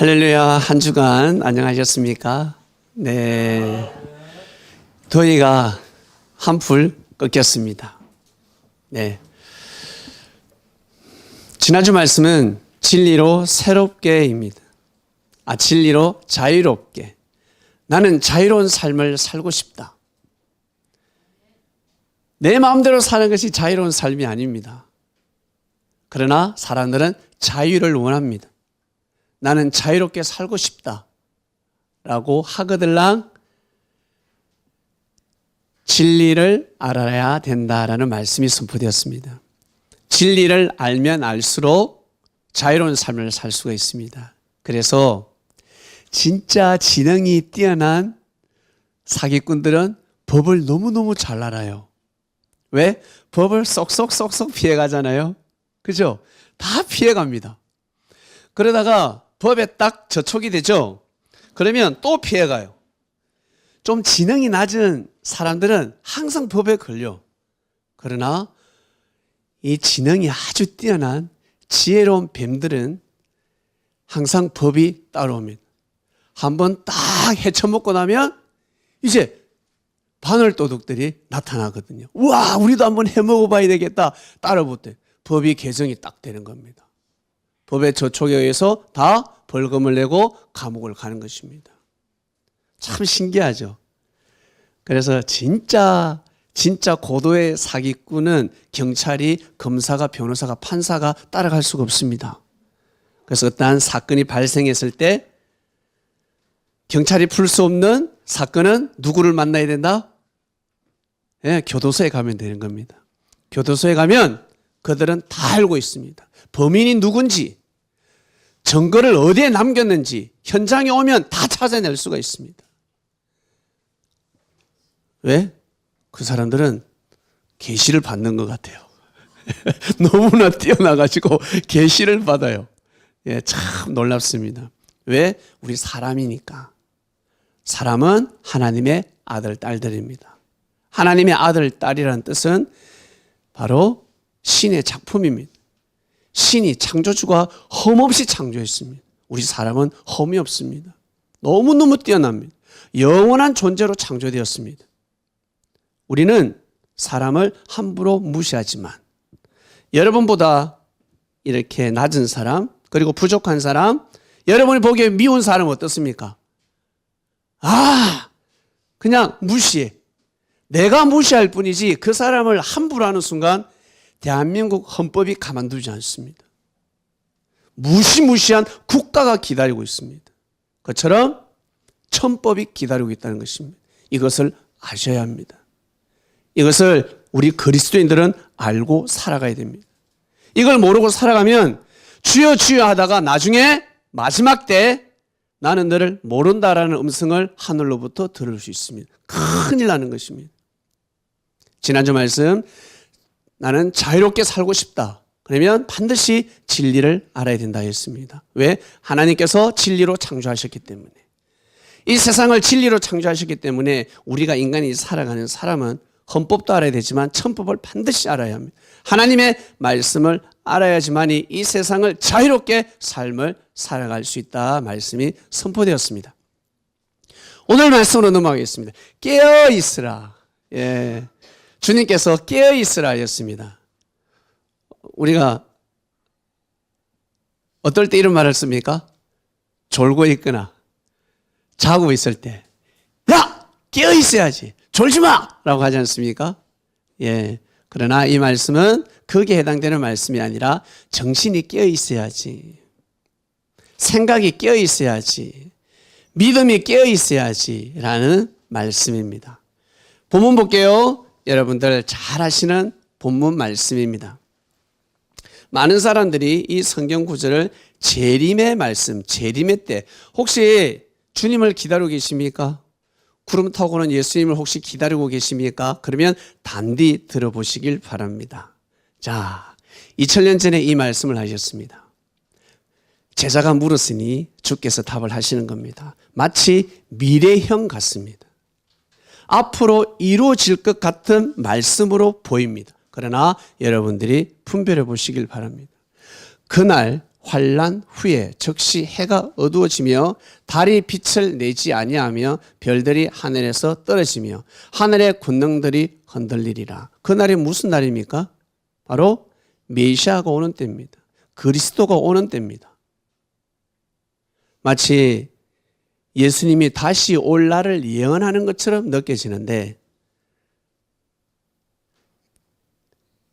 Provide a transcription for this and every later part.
할렐루야. 한 주간 안녕하셨습니까? 네. 더위가 한풀 꺾였습니다. 네. 지난주 말씀은 진리로 새롭게입니다. 진리로 자유롭게. 나는 자유로운 삶을 살고 싶다. 내 마음대로 사는 것이 자유로운 삶이 아닙니다. 그러나 사람들은 자유를 원합니다. 나는 자유롭게 살고 싶다 라고 하거들랑 진리를 알아야 된다라는 말씀이 선포되었습니다. 진리를 알면 알수록 자유로운 삶을 살 수가 있습니다. 그래서 진짜 지능이 뛰어난 사기꾼들은 법을 너무너무 잘 알아요. 왜? 법을 쏙쏙쏙쏙 피해가잖아요. 그죠? 다 피해갑니다. 그러다가 법에 딱 저촉이 되죠. 그러면 또 피해가요. 좀 지능이 낮은 사람들은 항상 법에 걸려. 그러나 이 지능이 아주 뛰어난 지혜로운 뱀들은 항상 법이 따라옵니다. 한번 딱 헤쳐먹고 나면 이제 바늘도둑들이 나타나거든요. 우와, 우리도 한번 해먹어봐야 되겠다. 따라붙대. 법이 개정이 딱 되는 겁니다. 법의 저촉에 의해서 다 벌금을 내고 감옥을 가는 것입니다. 참 신기하죠. 그래서 진짜 고도의 사기꾼은 경찰이, 검사가, 변호사가, 판사가 따라갈 수가 없습니다. 그래서 어떠한 사건이 발생했을 때 경찰이 풀 수 없는 사건은 누구를 만나야 된다? 교도소에 가면 되는 겁니다. 교도소에 가면 그들은 다 알고 있습니다. 범인이 누군지, 증거를 어디에 남겼는지 현장에 오면 다 찾아낼 수가 있습니다. 왜? 그 사람들은 계시를 받는 것 같아요. 너무나 뛰어나가지고 계시를 받아요. 참 놀랍습니다. 왜? 우리 사람이니까. 사람은 하나님의 아들, 딸들입니다. 하나님의 아들, 딸이라는 뜻은 바로 신의 작품입니다. 신이 창조주가 흠없이 창조했습니다. 우리 사람은 흠이 없습니다. 너무너무 뛰어납니다. 영원한 존재로 창조되었습니다. 우리는 사람을 함부로 무시하지만 여러분보다 이렇게 낮은 사람, 그리고 부족한 사람, 여러분이 보기에 미운 사람 어떻습니까? 그냥 무시해. 내가 무시할 뿐이지 그 사람을 함부로 하는 순간 대한민국 헌법이 가만두지 않습니다. 무시무시한 국가가 기다리고 있습니다. 그처럼 천법이 기다리고 있다는 것입니다. 이것을 아셔야 합니다. 이것을 우리 그리스도인들은 알고 살아가야 됩니다. 이걸 모르고 살아가면 주여 주여 하다가 나중에 마지막 때 나는 너를 모른다라는 음성을 하늘로부터 들을 수 있습니다. 큰일 나는 것입니다. 지난주 말씀, 나는 자유롭게 살고 싶다. 그러면 반드시 진리를 알아야 된다 했습니다. 왜? 하나님께서 진리로 창조하셨기 때문에. 이 세상을 진리로 창조하셨기 때문에 우리가 인간이 살아가는 사람은 헌법도 알아야 되지만 천법을 반드시 알아야 합니다. 하나님의 말씀을 알아야지만이 이 세상을 자유롭게 삶을 살아갈 수 있다 말씀이 선포되었습니다. 오늘 말씀으로 넘어가겠습니다. 깨어있으라. 주님께서 깨어있으라 하셨습니다. 우리가 어떨 때 이런 말을 씁니까? 졸고 있거나 자고 있을 때, 야! 깨어있어야지. 졸지 마! 라고 하지 않습니까? 그러나 이 말씀은 거기에 해당되는 말씀이 아니라 정신이 깨어있어야지. 생각이 깨어있어야지. 믿음이 깨어있어야지. 라는 말씀입니다. 본문 볼게요. 여러분들 잘 아시는 본문 말씀입니다. 많은 사람들이 이 성경 구절을 재림의 말씀, 재림의 때, 혹시 주님을 기다리고 계십니까? 구름 타고는 예수님을 혹시 기다리고 계십니까? 그러면 단디 들어보시길 바랍니다. 자, 2000년 전에 이 말씀을 하셨습니다. 제자가 물었으니 주께서 답을 하시는 겁니다. 마치 미래형 같습니다. 앞으로 이루어질 것 같은 말씀으로 보입니다. 그러나 여러분들이 분별해 보시길 바랍니다. 그날 환난 후에 즉시 해가 어두워지며 달이 빛을 내지 아니하며 별들이 하늘에서 떨어지며 하늘의 군능들이 흔들리리라. 그날이 무슨 날입니까? 바로 메시아가 오는 때입니다. 그리스도가 오는 때입니다. 마치 예수님이 다시 올 날을 예언하는 것처럼 느껴지는데,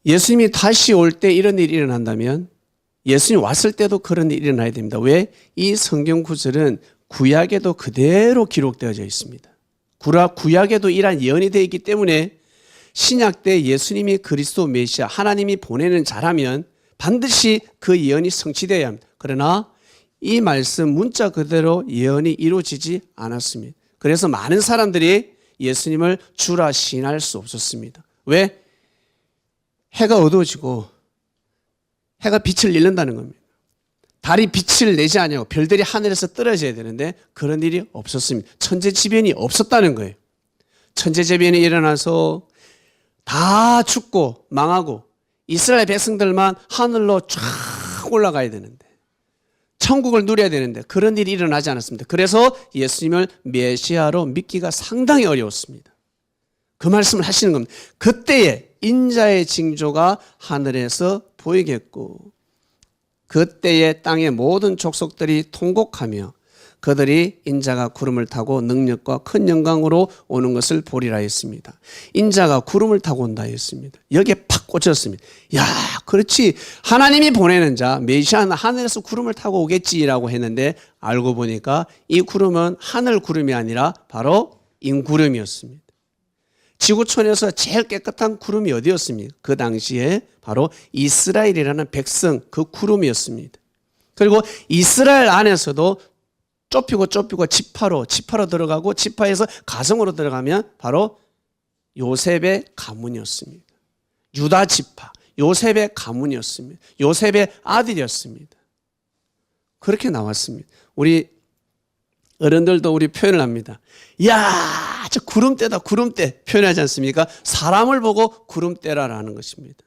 예수님이 다시 올 때 이런 일이 일어난다면 예수님 왔을 때도 그런 일이 일어나야 됩니다. 왜? 이 성경 구절은 구약에도 그대로 기록되어져 있습니다. 구약에도 이러한 예언이 되어 있기 때문에 신약 때 예수님이 그리스도 메시아 하나님이 보내는 자라면 반드시 그 예언이 성취되어야 합니다. 그러나 이 말씀 문자 그대로 예언이 이루어지지 않았습니다. 그래서 많은 사람들이 예수님을 주라 시인할 수 없었습니다. 왜? 해가 어두워지고 해가 빛을 잃는다는 겁니다. 달이 빛을 내지 않냐고 별들이 하늘에서 떨어져야 되는데 그런 일이 없었습니다. 천재지변이 없었다는 거예요. 천재지변이 일어나서 다 죽고 망하고 이스라엘 백성들만 하늘로 쫙 올라가야 되는데, 천국을 누려야 되는데 그런 일이 일어나지 않았습니다. 그래서 예수님을 메시아로 믿기가 상당히 어려웠습니다. 그 말씀을 하시는 겁니다. 그때에 인자의 징조가 하늘에서 보이겠고 그때에 땅의 모든 족속들이 통곡하며 그들이 인자가 구름을 타고 능력과 큰 영광으로 오는 것을 보리라 했습니다. 인자가 구름을 타고 온다 했습니다. 여기에 팍 꽂혔습니다. 야, 그렇지. 하나님이 보내는 자 메시아는 하늘에서 구름을 타고 오겠지라고 했는데 알고 보니까 이 구름은 하늘 구름이 아니라 바로 인구름이었습니다. 지구촌에서 제일 깨끗한 구름이 어디였습니까? 그 당시에 바로 이스라엘이라는 백성 그 구름이었습니다. 그리고 이스라엘 안에서도 좁히고 지파로 들어가고 지파에서 가정으로 들어가면 바로 요셉의 가문이었습니다. 유다 지파, 요셉의 가문이었습니다. 요셉의 아들이었습니다. 그렇게 나왔습니다. 우리 어른들도 우리 표현을 합니다. 야, 저 구름대다, 구름대 표현하지 않습니까? 사람을 보고 구름대라라는 것입니다.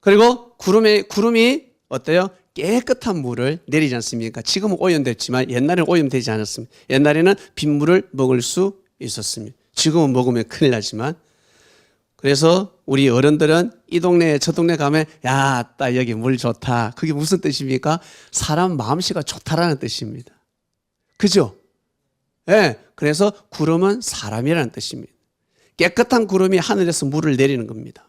그리고 구름이 어때요? 깨끗한 물을 내리지 않습니까? 지금은 오염됐지만 옛날에는 오염되지 않았습니다. 옛날에는 빗물을 먹을 수 있었습니다. 지금은 먹으면 큰일 나지만, 그래서 우리 어른들은 이 동네에 저 동네 가면 야, 따 여기 물 좋다. 그게 무슨 뜻입니까? 사람 마음씨가 좋다라는 뜻입니다. 그죠? 예. 네, 그래서 구름은 사람이라는 뜻입니다. 깨끗한 구름이 하늘에서 물을 내리는 겁니다.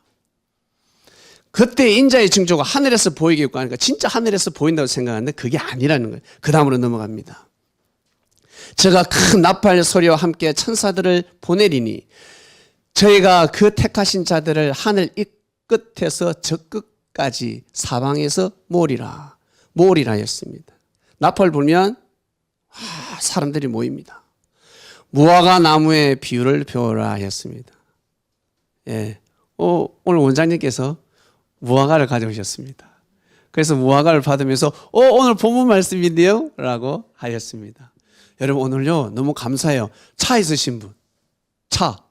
그때 인자의 징조가 하늘에서 보이겠고 하니까 진짜 하늘에서 보인다고 생각하는데 그게 아니라는 거예요. 그 다음으로 넘어갑니다. 제가 큰 나팔 소리와 함께 천사들을 보내리니 저희가 그 택하신 자들을 하늘 이 끝에서 저 끝까지 사방에서 모으리라 했습니다. 나팔 불면 사람들이 모입니다. 무화과 나무의 비유를 배우라 했습니다. 예. 오늘 원장님께서 무화과를 가져오셨습니다. 그래서 무화과를 받으면서 오늘 본문 말씀인데요? 라고 하였습니다. 여러분 오늘요 너무 감사해요. 차 있으신 분. 차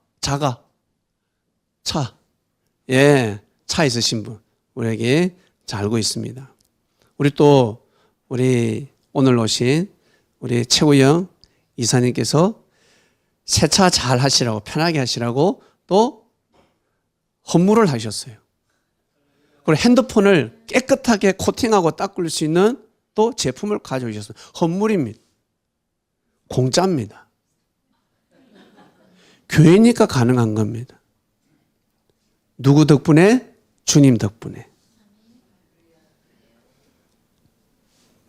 있으신 분 우리에게 잘 알고 있습니다. 우리 오늘 오신 우리 최우영 이사님께서 세차 잘 하시라고 편하게 하시라고 또 헌물을 하셨어요. 그리고 핸드폰을 깨끗하게 코팅하고 닦을 수 있는 또 제품을 가져오셨어요. 헌물입니다. 공짜입니다. 교회니까 가능한 겁니다. 누구 덕분에? 주님 덕분에.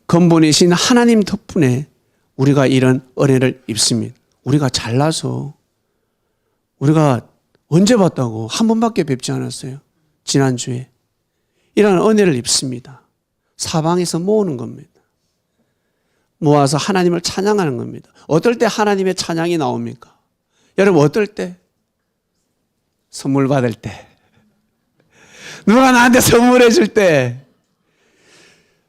근본이신 하나님 덕분에 우리가 이런 은혜를 입습니다. 우리가 잘나서 우리가 언제 봤다고 한 번밖에 뵙지 않았어요. 지난주에. 이런 은혜를 입습니다. 사방에서 모으는 겁니다. 모아서 하나님을 찬양하는 겁니다. 어떨 때 하나님의 찬양이 나옵니까? 여러분 어떨 때? 선물 받을 때. 누가 나한테 선물해 줄 때.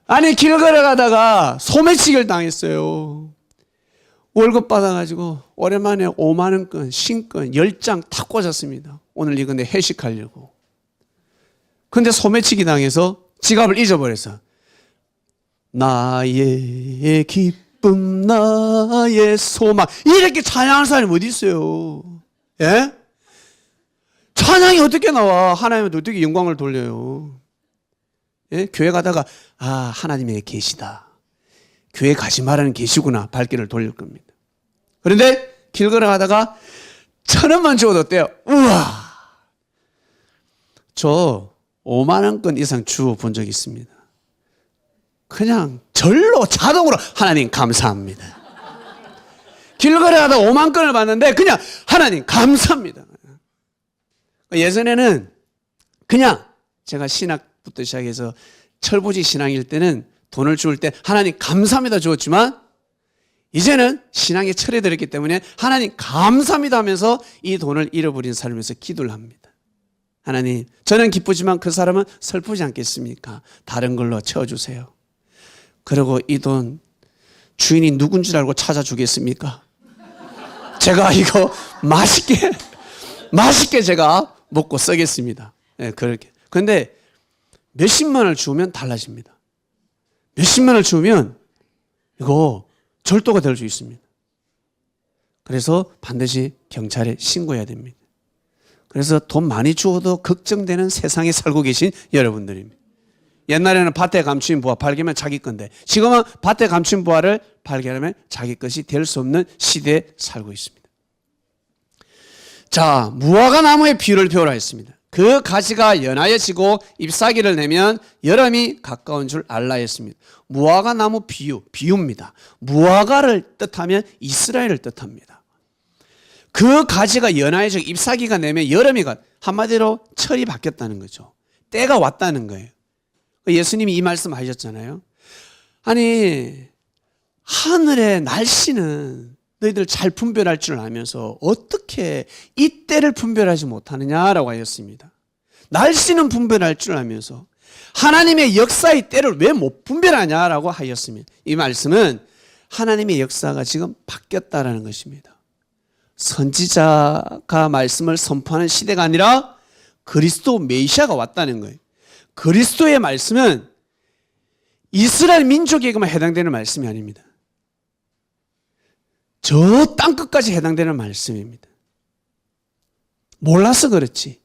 아니 길 걸어가다가 소매치기를 당했어요. 월급 받아가지고 오랜만에 5만 원권 신권 10장 탁 꽂았습니다. 오늘 이거 내 회식하려고. 근데 소매치기 당해서 지갑을 잊어버렸어. 나의 기쁨 나의 소망 이렇게 찬양하는 사람이 어디 있어요? 예? 찬양이 어떻게 나와? 하나님한테 어떻게 영광을 돌려요? 예? 교회 가다가 하나님의 계시다. 교회 가지 말라는 계시구나. 발길을 돌릴 겁니다. 그런데 길 걸어가다가 1,000원만 주어도 어때요? 우와! 저 5만 원권 이상 주어 본 적이 있습니다. 그냥 절로 자동으로 하나님 감사합니다. 길 걸어가다 5만 건을 받는데 그냥 하나님 감사합니다. 예전에는 그냥 제가 신학부터 시작해서 철부지 신앙일 때는 돈을 줄 때 하나님 감사합니다 주었지만 이제는 신앙에 철에 들었기 때문에 하나님 감사합니다 하면서 이 돈을 잃어버린 삶에서 기도를 합니다. 하나님, 저는 기쁘지만 그 사람은 슬프지 않겠습니까? 다른 걸로 채워주세요. 그리고 이 돈 주인이 누군 줄 알고 찾아주겠습니까? 제가 이거 맛있게 제가 먹고 쓰겠습니다. 네, 그렇게. 근데 몇십만 원을 주면 달라집니다. 몇십만 원을 주면 이거 절도가 될 수 있습니다. 그래서 반드시 경찰에 신고해야 됩니다. 그래서 돈 많이 주어도 걱정되는 세상에 살고 계신 여러분들입니다. 옛날에는 밭에 감추인 부화 발견하면 자기 건데 지금은 밭에 감춘 부화를 발견하면 자기 것이 될 수 없는 시대에 살고 있습니다. 자, 무화과 나무의 비유를 배우라 했습니다. 그 가지가 연하여지고 잎사귀를 내면 여름이 가까운 줄 알라 했습니다. 무화과 나무 비유입니다. 무화과를 뜻하면 이스라엘을 뜻합니다. 그 가지가 연하여지고 잎사귀가 내면 여름이 한마디로 철이 바뀌었다는 거죠. 때가 왔다는 거예요. 예수님이 이 말씀 하셨잖아요. 아니, 하늘의 날씨는 너희들 잘 분별할 줄 알면서 어떻게 이 때를 분별하지 못하느냐라고 하셨습니다. 날씨는 분별할 줄 알면서 하나님의 역사의 때를 왜 못 분별하냐라고 하셨습니다. 이 말씀은 하나님의 역사가 지금 바뀌었다라는 것입니다. 선지자가 말씀을 선포하는 시대가 아니라 그리스도 메시아가 왔다는 거예요. 그리스도의 말씀은 이스라엘 민족에게만 해당되는 말씀이 아닙니다. 저 땅끝까지 해당되는 말씀입니다. 몰라서 그렇지.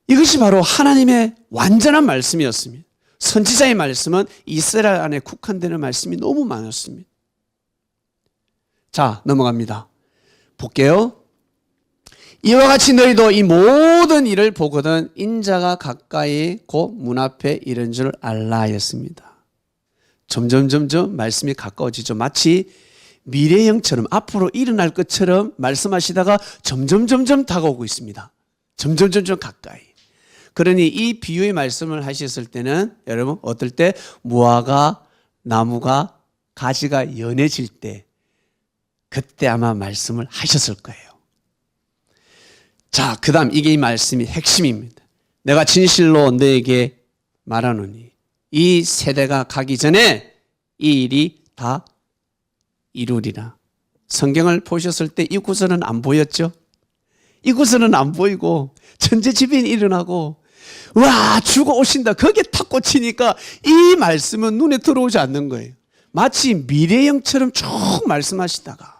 이것이 바로 하나님의 완전한 말씀이었습니다. 선지자의 말씀은 이스라엘 안에 국한되는 말씀이 너무 많았습니다. 자, 넘어갑니다. 볼게요. 이와 같이 너희도 이 모든 일을 보거든 인자가 가까이 곧 문 앞에 이른 줄 알라 하였습니다. 점점 말씀이 가까워지죠. 마치 미래형처럼 앞으로 일어날 것처럼 말씀하시다가 점점 다가오고 있습니다. 점점 가까이. 그러니 이 비유의 말씀을 하셨을 때는 여러분 어떨 때 무화과 나무가 가지가 연해질 때 그때 아마 말씀을 하셨을 거예요. 자, 그 다음 이게 이 말씀이 핵심입니다. 내가 진실로 너에게 말하노니 이 세대가 가기 전에 이 일이 다 이루리라. 성경을 보셨을 때 이 구절은 안 보였죠? 이 구절은 안 보이고 천재지변이 일어나고 와 주가 오신다 거기에 탁 꽂히니까 이 말씀은 눈에 들어오지 않는 거예요. 마치 미래형처럼 쭉 말씀하시다가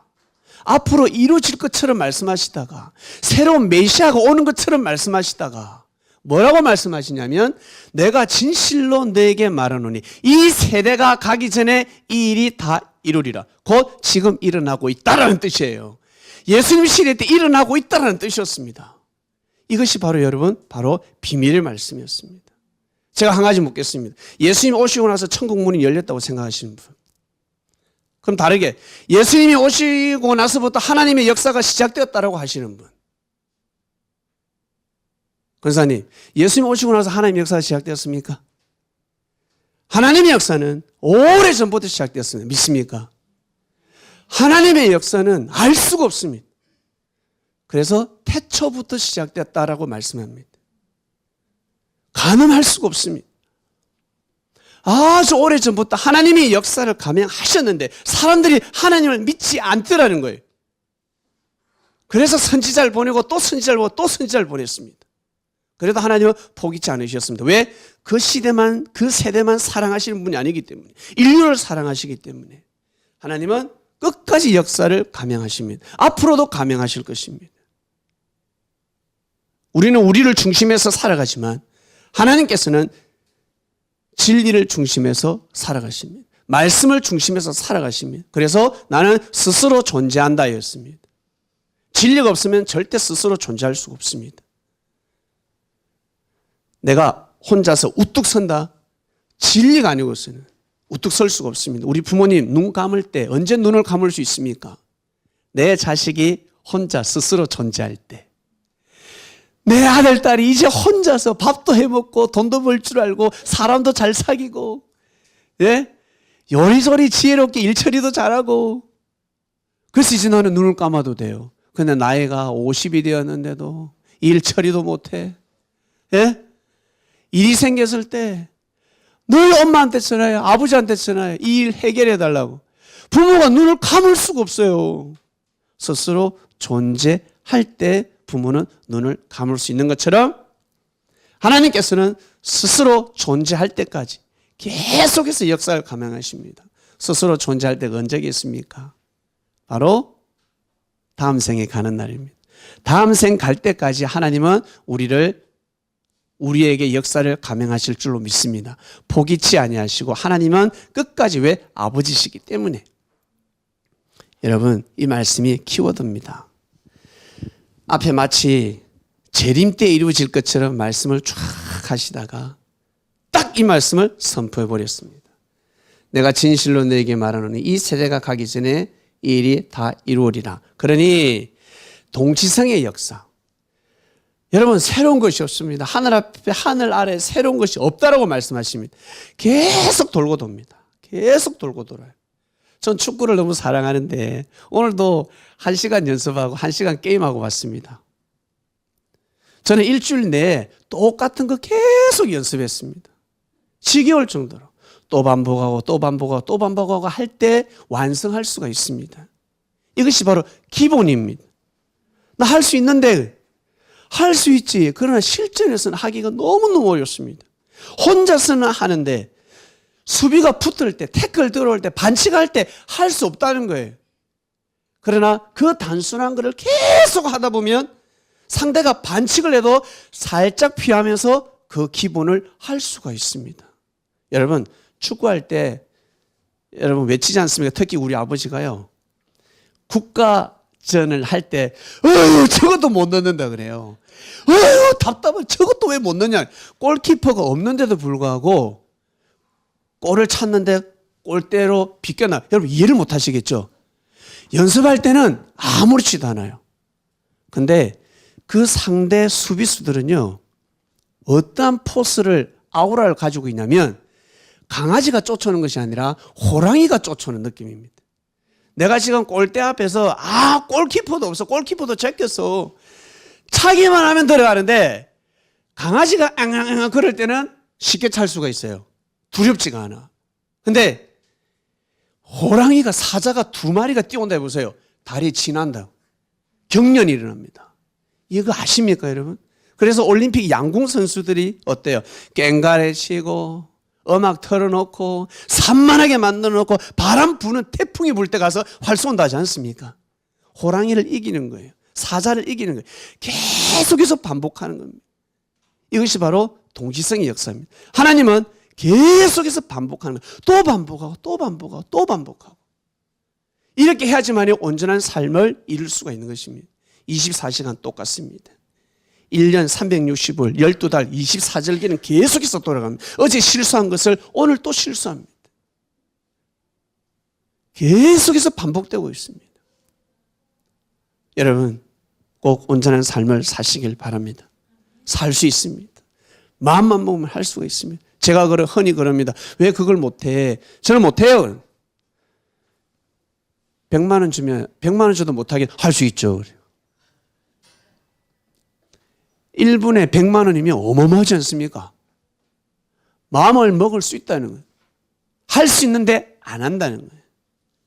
앞으로 이루어질 것처럼 말씀하시다가 새로운 메시아가 오는 것처럼 말씀하시다가 뭐라고 말씀하시냐면 내가 진실로 너에게 말하노니 이 세대가 가기 전에 이 일이 다 이루리라. 곧 지금 일어나고 있다라는 뜻이에요. 예수님 시대 때 일어나고 있다라는 뜻이었습니다. 이것이 바로 여러분 바로 비밀의 말씀이었습니다. 제가 한 가지 묻겠습니다. 예수님 오시고 나서 천국 문이 열렸다고 생각하시는 분? 그럼 다르게 예수님이 오시고 나서부터 하나님의 역사가 시작되었다라고 하시는 분? 권사님, 예수님 오시고 나서 하나님의 역사가 시작되었습니까? 하나님의 역사는 오래전부터 시작되었습니다. 믿습니까? 하나님의 역사는 알 수가 없습니다. 그래서 태초부터 시작됐다라고 말씀합니다. 가늠할 수가 없습니다. 아주 오래전부터 하나님의 역사를 감행하셨는데 사람들이 하나님을 믿지 않더라는 거예요. 그래서 선지자를 보내고 또 선지자를 보내고 또 선지자를 보냈습니다. 그래도 하나님은 포기치 않으셨습니다. 왜? 그 시대만, 그 세대만 사랑하시는 분이 아니기 때문에, 인류를 사랑하시기 때문에 하나님은 끝까지 역사를 감행하십니다. 앞으로도 감행하실 것입니다. 우리는 우리를 중심에서 살아가지만 하나님께서는 진리를 중심에서 살아가십니다. 말씀을 중심에서 살아가십니다. 그래서 나는 스스로 존재한다였습니다. 진리가 없으면 절대 스스로 존재할 수가 없습니다. 내가 혼자서 우뚝 선다? 진리가 아니고서는 우뚝 설 수가 없습니다. 우리 부모님 눈 감을 때 언제 눈을 감을 수 있습니까? 내 자식이 혼자 스스로 존재할 때. 내 아들, 딸이 이제 혼자서 밥도 해먹고 돈도 벌 줄 알고 사람도 잘 사귀고, 예? 요리조리 지혜롭게 일처리도 잘하고, 그래서 이제 나는 눈을 감아도 돼요. 근데 나이가 50이 되었는데도 일처리도 못해. 예? 일이 생겼을 때 늘 엄마한테 전화해, 아버지한테 전화해. 이 일 해결해 달라고. 부모가 눈을 감을 수가 없어요. 스스로 존재할 때 부모는 눈을 감을 수 있는 것처럼 하나님께서는 스스로 존재할 때까지 계속해서 역사를 감행하십니다. 스스로 존재할 때가 언제겠습니까? 바로 다음 생에 가는 날입니다. 다음 생 갈 때까지 하나님은 우리에게 역사를 감행하실 줄로 믿습니다. 포기치 아니하시고 하나님은 끝까지 왜? 아버지시기 때문에. 여러분, 이 말씀이 키워드입니다. 앞에 마치 재림 때 이루어질 것처럼 말씀을 쫙 하시다가 딱 이 말씀을 선포해 버렸습니다. 내가 진실로 너에게 말하노니 이 세대가 가기 전에 이 일이 다 이루어리라. 그러니 동지성의 역사. 여러분, 새로운 것이 없습니다. 하늘 앞에 하늘 아래 새로운 것이 없다라고 말씀하십니다. 계속 돌고 돕니다. 계속 돌고 돌아요. 전 축구를 너무 사랑하는데 오늘도 1시간 연습하고 1시간 게임하고 왔습니다. 저는 일주일 내에 똑같은 거 계속 연습했습니다. 지겨울 정도로 또 반복하고 또 반복하고 또 반복하고 할 때 완성할 수가 있습니다. 이것이 바로 기본입니다. 나 할 수 있는데 할 수 있지. 그러나 실전에서는 하기가 너무너무 어렵습니다. 혼자서는 하는데 수비가 붙을 때, 태클 들어올 때, 반칙할 때 할 수 없다는 거예요. 그러나 그 단순한 것을 계속 하다 보면 상대가 반칙을 해도 살짝 피하면서 그 기본을 할 수가 있습니다. 여러분, 축구할 때 여러분 외치지 않습니까? 특히 우리 아버지가요. 국가전을 할 때 저것도 못 넣는다 그래요. 답답해. 저것도 왜 못 넣냐. 골키퍼가 없는데도 불구하고 골을 찾는데 골대로 비껴나. 여러분 이해를 못 하시겠죠? 연습할 때는 아무렇지도 않아요. 근데 그 상대 수비수들은요. 어떠한 포스를 아우라를 가지고 있냐면 강아지가 쫓아오는 것이 아니라 호랑이가 쫓아오는 느낌입니다. 내가 지금 골대 앞에서 골키퍼도 없어. 골키퍼도 제꼈어. 차기만 하면 들어가는데 강아지가 앙앙앙 그럴 때는 쉽게 찰 수가 있어요. 두렵지가 않아. 근데 호랑이가 사자가 2마리가 뛰어온다 해보세요. 다리에 지난다. 경련이 일어납니다. 이거 아십니까 여러분? 그래서 올림픽 양궁 선수들이 어때요? 꽹가래 치고 음악 틀어놓고 산만하게 만들어놓고 바람 부는 태풍이 불 때 가서 활 쏜다 하지 않습니까? 호랑이를 이기는 거예요. 사자를 이기는 거예요. 계속해서 반복하는 겁니다. 이것이 바로 동지성의 역사입니다. 하나님은 계속해서 반복하는 거예요. 또 반복하고 또 반복하고 또 반복하고 이렇게 해야지만 온전한 삶을 이룰 수가 있는 것입니다. 24시간 똑같습니다. 1년 365일 12달 24절기는 계속해서 돌아갑니다. 어제 실수한 것을 오늘 또 실수합니다. 계속해서 반복되고 있습니다. 여러분 꼭 온전한 삶을 사시길 바랍니다. 살 수 있습니다. 마음만 먹으면 할 수가 있습니다. 제가 흔히 그럽니다. 왜 그걸 못해? 저는 못해요. 100만 원 주면 100만 원 줘도 못하게 할 수 있죠. 1분에 100만 원이면 어마어마하지 않습니까? 마음을 먹을 수 있다는 거예요. 할 수 있는데 안 한다는 거예요.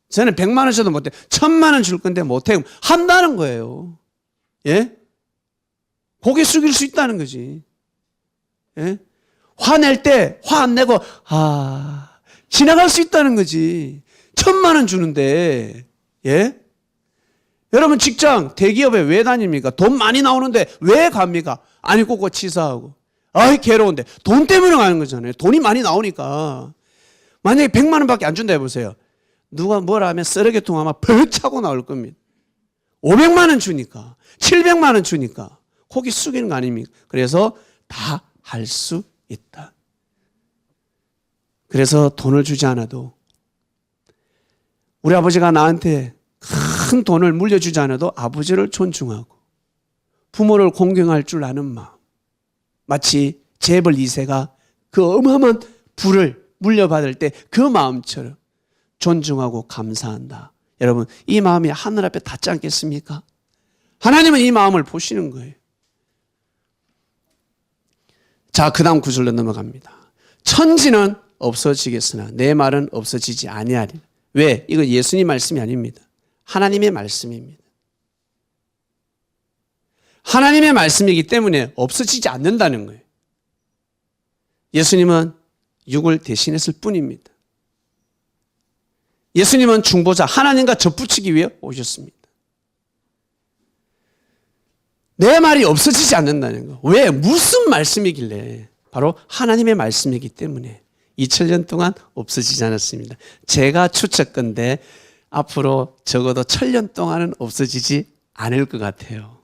저는 100만 원 줘도 못해. 1000만 원 줄 건데 못해. 한다는 거예요. 예? 고개 숙일 수 있다는 거지. 예? 화낼 때 화 안 내고 지나갈 수 있다는 거지. 1,000만 원 주는데, 예? 여러분 직장 대기업에 왜 다닙니까? 돈 많이 나오는데 왜 갑니까? 아니 그거 치사하고 아이 괴로운데 돈 때문에 가는 거잖아요. 돈이 많이 나오니까. 만약에 100만 원밖에 안 준다 해보세요. 누가 뭐라 하면 쓰레기통 아마 벌 차고 나올 겁니다. 500만 원 주니까 700만 원 주니까 고기 숙이는 거 아닙니까? 그래서 다 할 수 있다. 그래서 돈을 주지 않아도 우리 아버지가 나한테 큰 돈을 물려주지 않아도 아버지를 존중하고 부모를 공경할 줄 아는 마음, 마치 재벌 2세가 그 어마어마한 부를 물려받을 때 그 마음처럼 존중하고 감사한다. 여러분 이 마음이 하늘 앞에 닿지 않겠습니까? 하나님은 이 마음을 보시는 거예요. 자, 그 다음 구절로 넘어갑니다. 천지는 없어지겠으나 내 말은 없어지지 아니하리라. 왜? 이거 예수님 말씀이 아닙니다. 하나님의 말씀입니다. 하나님의 말씀이기 때문에 없어지지 않는다는 거예요. 예수님은 육을 대신했을 뿐입니다. 예수님은 중보자, 하나님과 접붙이기 위해 오셨습니다. 내 말이 없어지지 않는다는 거. 왜? 무슨 말씀이길래? 바로 하나님의 말씀이기 때문에 2000년 동안 없어지지 않았습니다. 제가 추측건데 앞으로 적어도 1000년 동안은 없어지지 않을 것 같아요.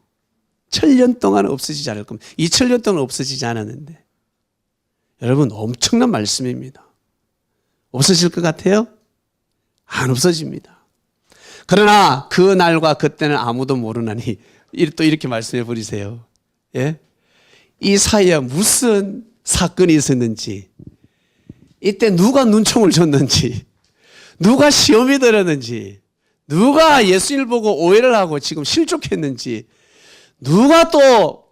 1000년 동안은 없어지지 않을 겁니다. 2000년 동안 없어지지 않았는데 여러분 엄청난 말씀입니다. 없어질 것 같아요? 안 없어집니다. 그러나 그 날과 그때는 아무도 모르나니 또 이렇게 말씀해 버리세요. 예? 이 사이에 무슨 사건이 있었는지, 이때 누가 눈총을 줬는지, 누가 시험이 들었는지, 누가 예수님을 보고 오해를 하고 지금 실족했는지, 누가 또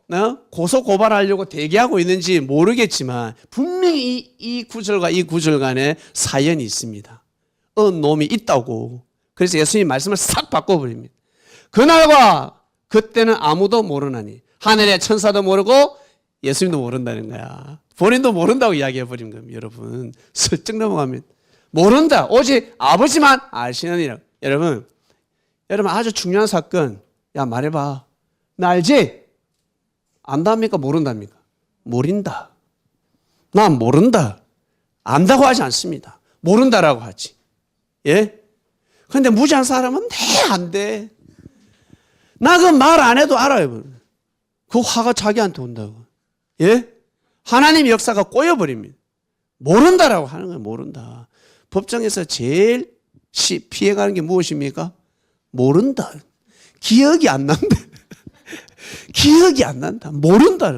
고소 고발하려고 대기하고 있는지 모르겠지만 분명히 이 구절과 이 구절 간에 사연이 있습니다. 놈이 있다고. 그래서 예수님 말씀을 싹 바꿔버립니다. 그날과 그때는 아무도 모르나니. 하늘의 천사도 모르고 예수님도 모른다는 거야. 본인도 모른다고 이야기해버린 겁니다. 여러분 슬쩍 넘어갑니다. 모른다. 오직 아버지만 아시느니라. 여러분 아주 중요한 사건. 야 말해봐. 나 알지? 안답니까? 모른답니까? 모른다. 난 모른다. 안다고 하지 않습니다. 모른다라고 하지. 예? 근데 무지한 사람은 안 돼. 나 그 말 안 해도 알아요. 그 화가 자기한테 온다고. 예? 하나님 역사가 꼬여버립니다. 모른다라고 하는 거예요. 모른다. 법정에서 제일 피해가는 게 무엇입니까? 모른다. 기억이 안 난다. 기억이 안 난다. 모른다.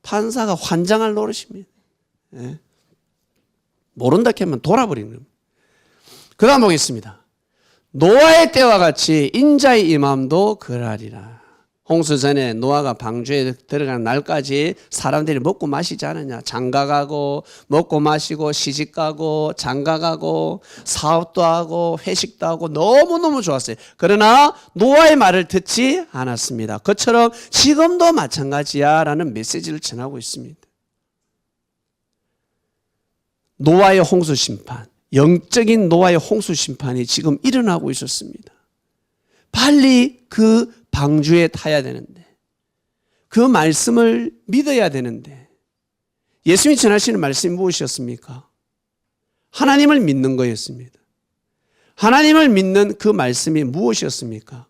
판사가 환장할 노릇입니다. 예? 모른다 하면 돌아버리는 겁니다. 그 다음 보겠습니다. 노아의 때와 같이 인자의 임함도 그러하리라. 홍수 전에 노아가 방주에 들어가는 날까지 사람들이 먹고 마시지 않았냐. 장가가고 먹고 마시고 시집가고 장가가고 사업도 하고 회식도 하고 너무너무 좋았어요. 그러나 노아의 말을 듣지 않았습니다. 그처럼 지금도 마찬가지야 라는 메시지를 전하고 있습니다. 노아의 홍수 심판, 영적인 노아의 홍수 심판이 지금 일어나고 있었습니다. 빨리 그 방주에 타야 되는데, 그 말씀을 믿어야 되는데, 예수님이 전하시는 말씀이 무엇이었습니까? 하나님을 믿는 거였습니다. 하나님을 믿는 그 말씀이 무엇이었습니까?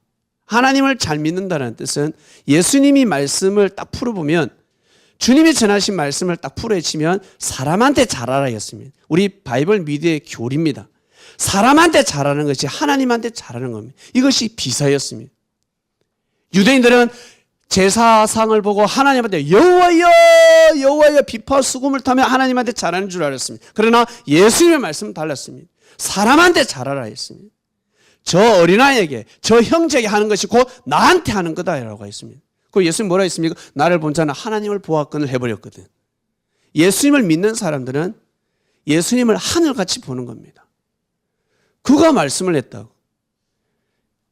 하나님을 잘 믿는다는 뜻은 예수님이 말씀을 딱 풀어보면, 주님이 전하신 말씀을 딱 풀어헤치면 사람한테 잘하라였습니다. 우리 바이블 미디어의 교리입니다. 사람한테 잘하는 것이 하나님한테 잘하는 겁니다. 이것이 비사였습니다. 유대인들은 제사상을 보고 하나님한테 여호와여 여호와여 비파와 수금을 타며 하나님한테 잘하는 줄 알았습니다. 그러나 예수님의 말씀은 달랐습니다. 사람한테 잘하라 했습니다. 저 어린아이에게 저 형제에게 하는 것이 곧 나한테 하는 거다라고 했습니다. 그 예수님 뭐라 했습니까? 나를 본 자는 하나님을 보았건을 해버렸거든. 예수님을 믿는 사람들은 예수님을 하늘같이 보는 겁니다. 그가 말씀을 했다고.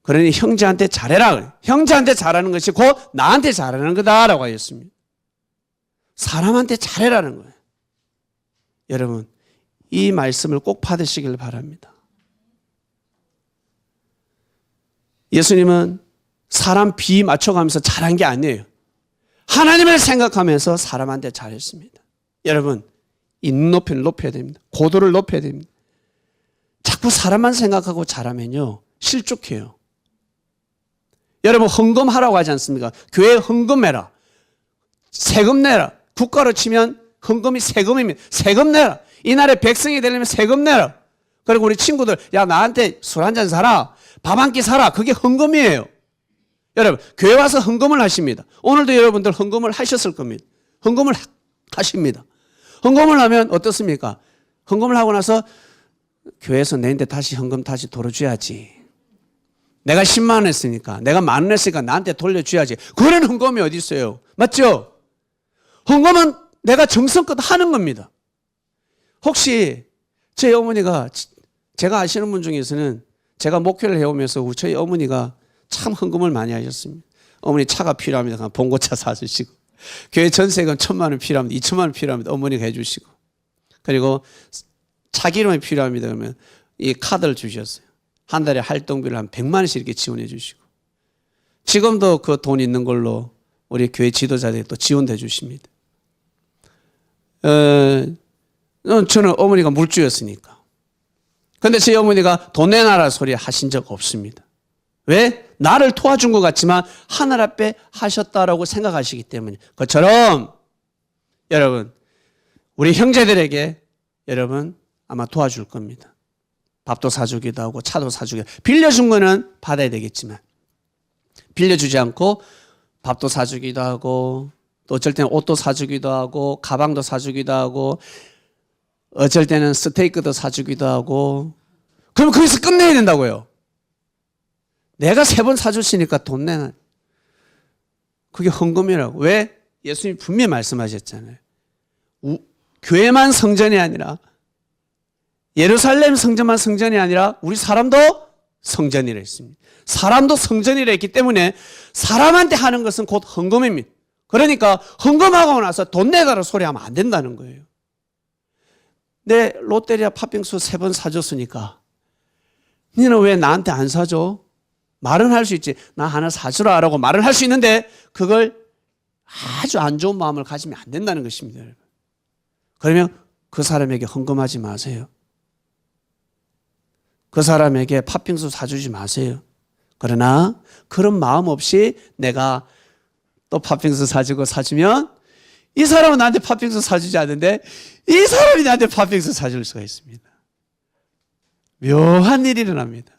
그러니 형제한테 잘해라. 형제한테 잘하는 것이 곧 나한테 잘하는 거다라고 하였습니다. 사람한테 잘해라는 거예요. 여러분, 이 말씀을 꼭 받으시길 바랍니다. 예수님은 사람 비 맞춰가면서 잘한 게 아니에요. 하나님을 생각하면서 사람한테 잘했습니다. 여러분, 이 눈높이를 높여야 됩니다. 고도를 높여야 됩니다. 자꾸 사람만 생각하고 잘하면요, 실족해요. 여러분, 헌금하라고 하지 않습니까? 교회에 헌금해라. 세금 내라. 국가로 치면 헌금이 세금입니다. 세금 내라. 이 나라의 백성이 되려면 세금 내라. 그리고 우리 친구들, 야, 나한테 술 한잔 사라. 밥 한 끼 사라. 그게 헌금이에요. 여러분, 교회 와서 헌금을 하십니다. 오늘도 여러분들 헌금을 하셨을 겁니다. 헌금을 하십니다. 헌금을 하면 어떻습니까? 헌금을 하고 나서 교회에서 내한테 다시 헌금 다시 돌려줘야지. 내가 10만 원 했으니까, 내가 10,000원 했으니까 나한테 돌려줘야지. 그런 헌금이 어디 있어요? 맞죠? 헌금은 내가 정성껏 하는 겁니다. 혹시 저희 어머니가, 제가 아시는 분 중에서는 제가 목회를 해오면서 저희 어머니가 참 헌금을 많이 하셨습니다. 어머니 차가 필요합니다. 봉고차 사주시고, 교회 전세금 1,000만 원 필요합니다. 2,000만 원 필요합니다. 어머니가 해주시고, 그리고 차기름이 필요합니다. 그러면 이 카드를 주셨어요. 한 달에 활동비를 한 100만 원씩 이렇게 지원해 주시고, 지금도 그 돈 있는 걸로 우리 교회 지도자들이 또 지원해 주십니다. 저는 어머니가 물주였으니까. 근데 제 어머니가 돈 내놔라 소리 하신 적 없습니다. 왜? 나를 도와준 것 같지만 하늘 앞에 하셨다라고 생각하시기 때문에. 그처럼 여러분, 우리 형제들에게 여러분 아마 도와줄 겁니다. 밥도 사주기도 하고 차도 사주기도 하고. 빌려준 거는 받아야 되겠지만 빌려주지 않고 밥도 사주기도 하고, 또 어쩔 때는 옷도 사주기도 하고, 가방도 사주기도 하고, 어쩔 때는 스테이크도 사주기도 하고. 그럼 거기서 끝내야 된다고요. 내가 3번 사주시니까 돈 내놔. 그게 헌금이라고. 왜? 예수님 분명히 말씀하셨잖아요. 교회만 성전이 아니라, 예루살렘 성전만 성전이 아니라 우리 사람도 성전이라 했습니다. 사람도 성전이라 했기 때문에 사람한테 하는 것은 곧 헌금입니다. 그러니까 헌금하고 나서 돈 내달라 소리하면 안 된다는 거예요. 내 롯데리아 팥빙수 3번 사줬으니까 너는 왜 나한테 안 사줘? 말은 할 수 있지. 나 하나 사주라 라고 말은 할 수 있는데 그걸 아주 안 좋은 마음을 가지면 안 된다는 것입니다. 여러분. 그러면 그 사람에게 헌금하지 마세요. 그 사람에게 팥빙수 사주지 마세요. 그러나 그런 마음 없이 내가 또 팥빙수 사주면 이 사람은 나한테 팥빙수 사주지 않는데 이 사람이 나한테 팥빙수 사줄 수가 있습니다. 묘한 일이 일어납니다.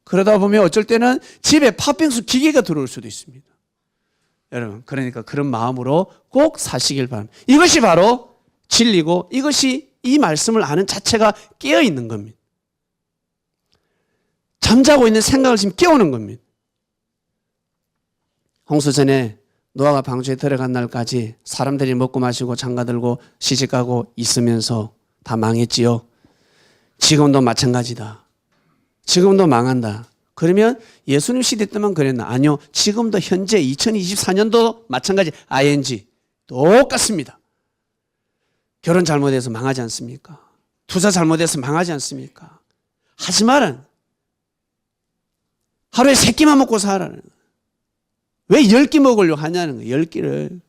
그러다 보면 어쩔 때는 집에 팥빙수 기계가 들어올 수도 있습니다. 여러분, 그러니까 그런 마음으로 꼭 사시길 바랍니다. 이것이 바로 진리고, 이것이 이 말씀을 아는 자체가 깨어있는 겁니다. 잠자고 있는 생각을 지금 깨우는 겁니다. 홍수전에 노아가 방주에 들어간 날까지 사람들이 먹고 마시고 장가들고 시집가고 있으면서 다 망했지요. 지금도 마찬가지다. 지금도 망한다. 그러면 예수님 시대 때만 그랬나? 아니요. 지금도 현재 2024년도 마찬가지. ING. 똑같습니다. 결혼 잘못해서 망하지 않습니까? 투자 잘못해서 망하지 않습니까? 하지만은 하루에 3끼만 먹고 살아라는 거예요. 왜 10끼 먹으려고 하냐는 거예요. 10끼를.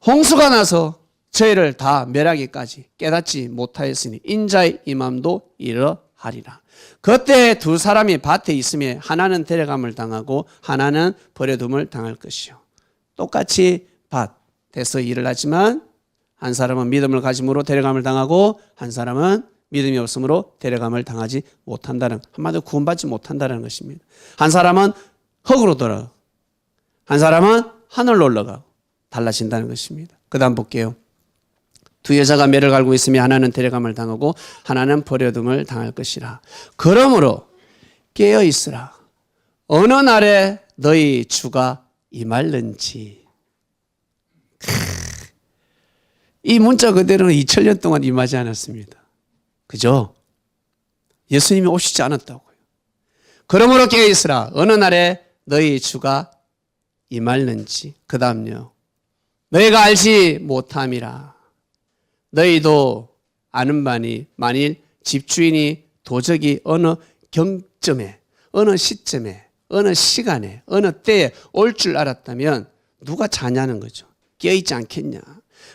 홍수가 나서 저희를 다 멸하기까지 깨닫지 못하였으니 인자의 임함도 이러하리라. 그때 두 사람이 밭에 있으며 하나는 데려감을 당하고 하나는 버려둠을 당할 것이요. 똑같이 밭에서 일을 하지만 한 사람은 믿음을 가짐으로 데려감을 당하고 한 사람은 믿음이 없으므로 데려감을 당하지 못한다는, 한마디로 구원받지 못한다는 것입니다. 한 사람은 흙으로 돌아가고 한 사람은 하늘로 올라가고 달라진다는 것입니다. 그 다음 볼게요. 두 여자가 매를 갈고 있으며 하나는 데려감을 당하고 하나는 버려둠을 당할 것이라. 그러므로 깨어 있으라. 어느 날에 너희 주가 임할는지. 이 문자 그대로는 2000년 동안 임하지 않았습니다. 그죠? 예수님이 오시지 않았다고요. 그러므로 깨어 있으라. 어느 날에 너희 주가 임할는지. 그 다음요. 너희가 알지 못함이라. 너희도 아는 바니 만일 집주인이 도적이 어느 경점에, 어느 시점에, 어느 시간에, 어느 때에 올 줄 알았다면 누가 자냐는 거죠. 깨어있지 않겠냐.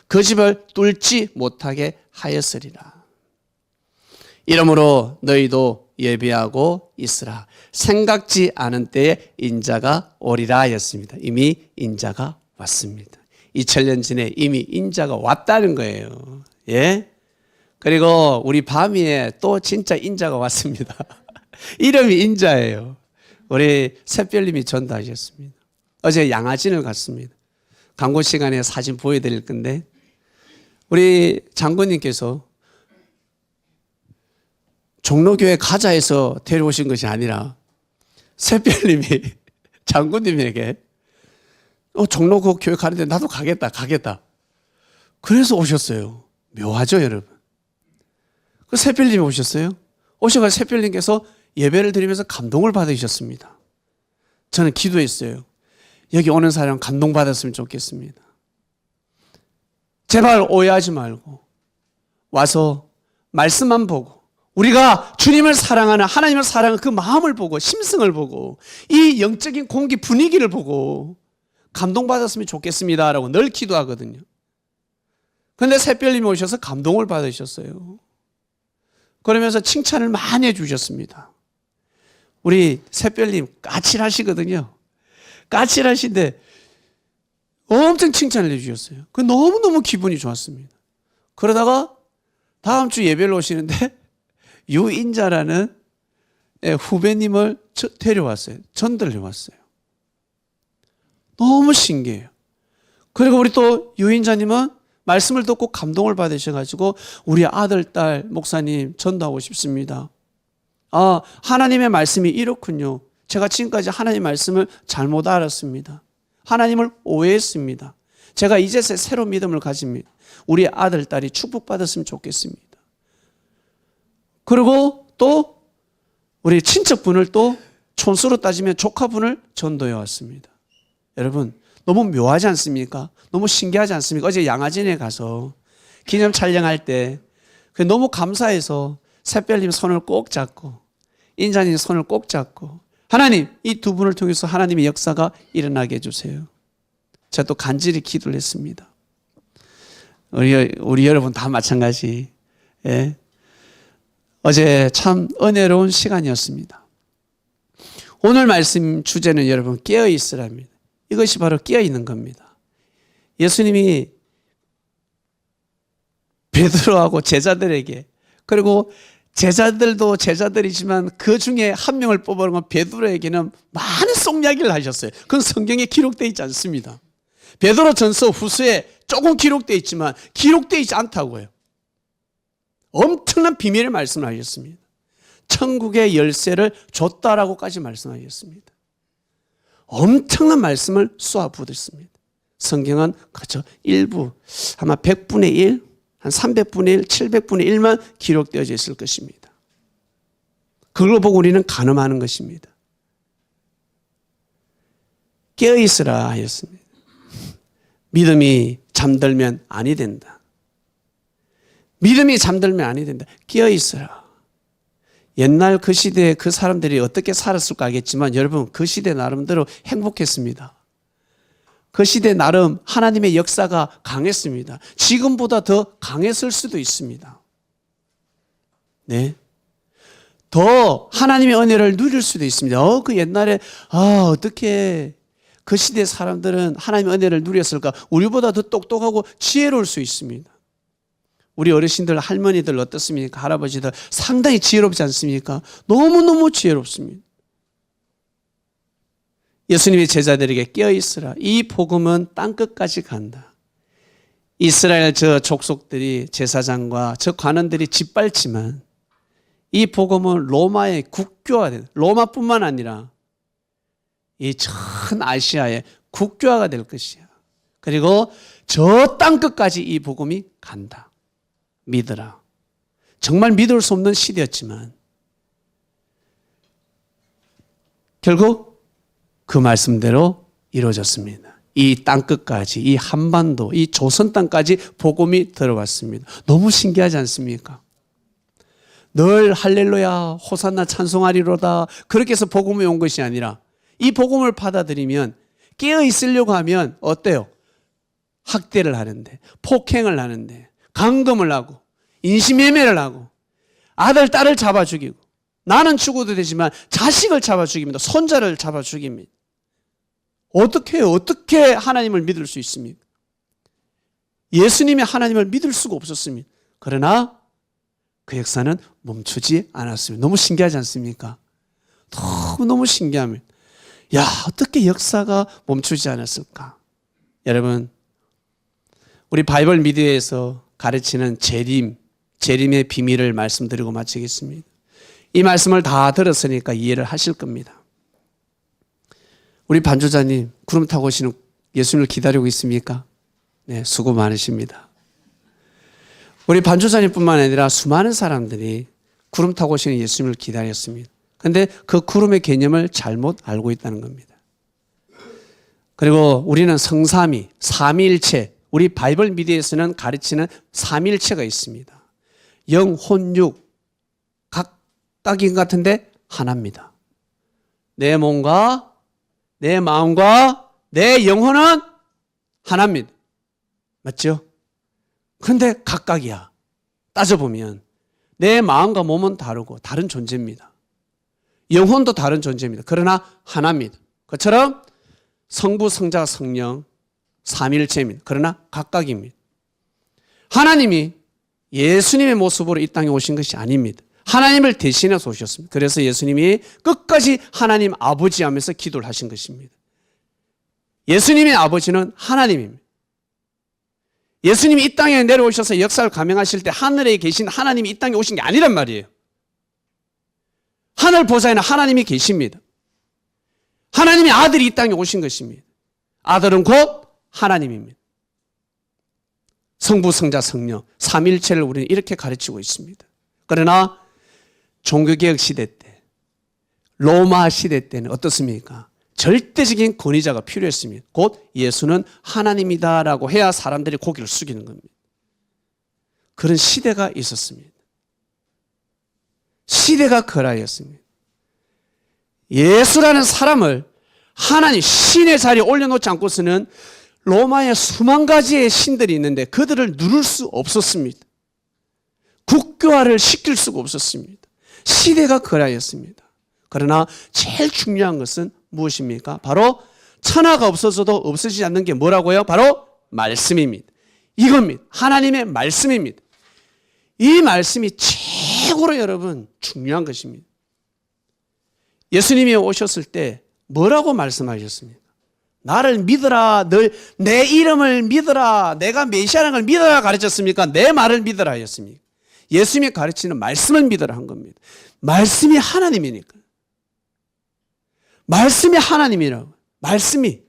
그 집을 뚫지 못하게 하였으리라. 이러므로 너희도 예비하고 있으라. 생각지 않은 때에 인자가 오리라 하였습니다. 이미 인자가 왔습니다. 2000년 전에 이미 인자가 왔다는 거예요. 예? 그리고 우리 밤위에 또 진짜 인자가 왔습니다. 이름이 인자예요. 우리 샛별님이 전도하셨습니다. 어제 양화진을 갔습니다. 광고 시간에 사진 보여드릴 건데 우리 장군님께서 종로교회 가자 해서 데려오신 것이 아니라 샛별님이 장군님에게 종로 교회 가는데 나도 가겠다. 그래서 오셨어요. 묘하죠, 여러분. 그 샛별님이 오셨어요. 오셔가지고 샛별님께서 예배를 드리면서 감동을 받으셨습니다. 저는 기도했어요. 여기 오는 사람 감동받았으면 좋겠습니다. 제발 오해하지 말고 와서 말씀만 보고 우리가 주님을 사랑하는 하나님을 사랑하는 그 마음을 보고 심성을 보고 이 영적인 공기 분위기를 보고 감동받았으면 좋겠습니다라고 늘 기도하거든요. 그런데 샛별님이 오셔서 감동을 받으셨어요. 그러면서 칭찬을 많이 해주셨습니다. 우리 샛별님 까칠하시거든요. 까칠하신데 엄청 칭찬을 해주셨어요. 그 너무너무 기분이 좋았습니다. 그러다가 다음 주 예배를 오시는데 유인자라는 후배님을 데려왔어요. 전도를 해왔어요. 너무 신기해요. 그리고 우리 또 유인자님은 말씀을 듣고 감동을 받으셔가지고 우리 아들, 딸, 목사님 전도하고 싶습니다. 아, 하나님의 말씀이 이렇군요. 제가 지금까지 하나님의 말씀을 잘못 알았습니다. 하나님을 오해했습니다. 제가 이제서 새로운 믿음을 가집니다. 우리 아들, 딸이 축복받았으면 좋겠습니다. 그리고 또 우리 친척분을 또 촌수로 따지면 조카분을 전도해 왔습니다. 여러분 너무 묘하지 않습니까? 너무 신기하지 않습니까? 어제 양화진에 가서 기념 촬영할 때 너무 감사해서 샛별님 손을 꼭 잡고 인자님 손을 꼭 잡고 하나님 이 두 분을 통해서 하나님의 역사가 일어나게 해주세요. 제가 또 간절히 기도를 했습니다. 우리 여러분 다 마찬가지. 예. 어제 참 은혜로운 시간이었습니다. 오늘 말씀 주제는 여러분 깨어있으랍니다. 이것이 바로 깨어있는 겁니다. 예수님이 베드로하고 제자들에게 그리고 제자들도 제자들이지만 그 중에 한 명을 뽑아놓은 베드로에게는 많은 속이야기를 하셨어요. 그건 성경에 기록되어 있지 않습니다. 베드로 전서 후서에 조금 기록되어 있지만 기록되어 있지 않다고요. 엄청난 비밀의 말씀을 하셨습니다. 천국의 열쇠를 줬다라고까지 말씀하셨습니다. 엄청난 말씀을 쏘아부었습니다. 성경은 그렇죠. 일부 아마 100분의 1, 한 300분의 1, 700분의 1만 기록되어져 있을 것입니다. 그걸 보고 우리는 간음하는 것입니다. 깨어있으라 하였습니다. 믿음이 잠들면 아니 된다. 믿음이 잠들면 아니 된다. 깨어있으라. 옛날 그 시대에 그 사람들이 어떻게 살았을까 알겠지만 여러분 그 시대 나름대로 행복했습니다. 그 시대 나름 하나님의 역사가 강했습니다. 지금보다 더 강했을 수도 있습니다. 네. 더 하나님의 은혜를 누릴 수도 있습니다. 그 옛날에 어떻게 그 시대 사람들은 하나님의 은혜를 누렸을까? 우리보다 더 똑똑하고 지혜로울 수 있습니다. 우리 어르신들, 할머니들 어떻습니까? 할아버지들 상당히 지혜롭지 않습니까? 너무너무 지혜롭습니다. 예수님의 제자들에게 깨어있으라. 이 복음은 땅끝까지 간다. 이스라엘 저 족속들이 제사장과 저 관원들이 짓밟지만 이 복음은 로마의 국교화 된 로마뿐만 아니라 이 전 아시아의 국교화가 될 것이야. 그리고 저 땅끝까지 이 복음이 간다. 믿으라. 정말 믿을 수 없는 시대였지만 결국 그 말씀대로 이루어졌습니다. 이 땅끝까지, 이 한반도, 이 조선 땅까지 복음이 들어왔습니다. 너무 신기하지 않습니까? 늘 할렐루야, 호산나 찬송하리로다 그렇게 해서 복음이 온 것이 아니라 이 복음을 받아들이면 깨어 있으려고 하면 어때요? 학대를 하는데, 폭행을 하는데, 감금을 하고, 인신매매를 하고, 아들, 딸을 잡아 죽이고, 나는 죽어도 되지만 자식을 잡아 죽입니다. 손자를 잡아 죽입니다. 어떻게 하나님을 믿을 수 있습니까? 예수님이 하나님을 믿을 수가 없었습니다. 그러나 그 역사는 멈추지 않았습니다. 너무 신기하지 않습니까? 너무 신기합니다. 야, 어떻게 역사가 멈추지 않았을까? 여러분, 우리 바이블 미디어에서 가르치는 재림의 비밀을 말씀드리고 마치겠습니다. 이 말씀을 다 들었으니까 이해를 하실 겁니다. 우리 반주자님, 구름 타고 오시는 예수님을 기다리고 있습니까? 네, 수고 많으십니다. 우리 반주자님뿐만 아니라 수많은 사람들이 구름 타고 오시는 예수님을 기다렸습니다. 그런데 그 구름의 개념을 잘못 알고 있다는 겁니다. 그리고 우리는 성삼위, 삼위일체, 우리 바이블 미디어에서는 가르치는 삼위일체가 있습니다. 영, 혼, 육, 각각인 것 같은데 하나입니다. 내 몸과 내 마음과 내 영혼은 하나입니다. 맞죠? 그런데 각각이야. 따져보면 내 마음과 몸은 다르고 다른 존재입니다. 영혼도 다른 존재입니다. 그러나 하나입니다. 그처럼 성부, 성자, 성령 삼위일체입니다. 그러나 각각입니다. 하나님이 예수님의 모습으로 이 땅에 오신 것이 아닙니다. 하나님을 대신해서 오셨습니다. 그래서 예수님이 끝까지 하나님 아버지 하면서 기도를 하신 것입니다. 예수님의 아버지는 하나님입니다. 예수님이 이 땅에 내려오셔서 역사를 감행하실 때 하늘에 계신 하나님이 이 땅에 오신 게 아니란 말이에요. 하늘 보좌에는 하나님이 계십니다. 하나님의 아들이 이 땅에 오신 것입니다. 아들은 곧 하나님입니다. 성부, 성자, 성령 삼위일체를 우리는 이렇게 가르치고 있습니다. 그러나 종교개혁 시대 때, 로마 시대 때는 어떻습니까? 절대적인 권위자가 필요했습니다. 곧 예수는 하나님이다라고 해야 사람들이 고개를 숙이는 겁니다. 그런 시대가 있었습니다. 시대가 그라였습니다. 예수라는 사람을 하나님 신의 자리에 올려놓지 않고서는 로마에 수만 가지의 신들이 있는데 그들을 누를 수 없었습니다. 국교화를 시킬 수가 없었습니다. 시대가 그라였습니다. 그러나 제일 중요한 것은 무엇입니까? 바로 천하가 없어져도 없어지지 않는 게 뭐라고요? 바로 말씀입니다. 이겁니다. 하나님의 말씀입니다. 이 말씀이 최고로 여러분 중요한 것입니다. 예수님이 오셨을 때 뭐라고 말씀하셨습니까? 나를 믿어라, 늘 내 이름을 믿어라, 내가 메시아라는 걸 믿어라 가르쳤습니까? 내 말을 믿어라 하였습니까? 예수님이 가르치는 말씀을 믿어라 한 겁니다. 말씀이 하나님이니까. 말씀이 하나님이라고. 말씀이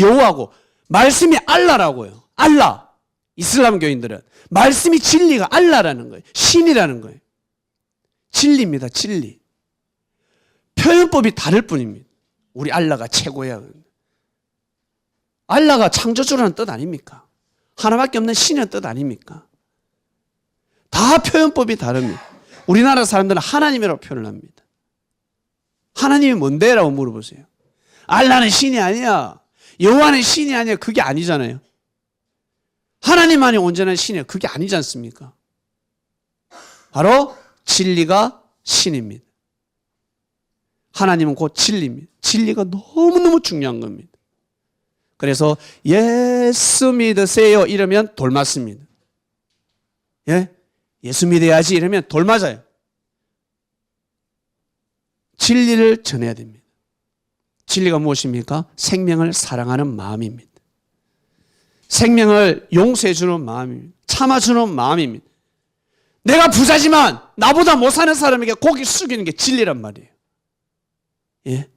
여호와고 말씀이 알라라고요. 알라. 이슬람 교인들은 말씀이 진리가 알라라는 거예요. 신이라는 거예요. 진리입니다. 진리. 표현법이 다를 뿐입니다. 우리 알라가 최고야. 알라가 창조주라는 뜻 아닙니까? 하나밖에 없는 신의 뜻 아닙니까? 다 표현법이 다릅니다. 우리나라 사람들은 하나님이라고 표현을 합니다. 하나님이 뭔데? 라고 물어보세요. 알라는 신이 아니야. 여호와는 신이 아니야. 그게 아니잖아요. 하나님만이 온전한 신이에요. 그게 아니지 않습니까? 바로 진리가 신입니다. 하나님은 곧 진리입니다. 진리가 너무너무 중요한 겁니다. 그래서 예수 믿으세요 이러면 돌 맞습니다. 예? 예수 믿어야지 이러면 돌 맞아요. 진리를 전해야 됩니다. 진리가 무엇입니까? 생명을 사랑하는 마음입니다. 생명을 용서해 주는 마음입니다. 참아주는 마음입니다. 내가 부자지만 나보다 못 사는 사람에게 고개 숙이는 게 진리란 말이에요. 예?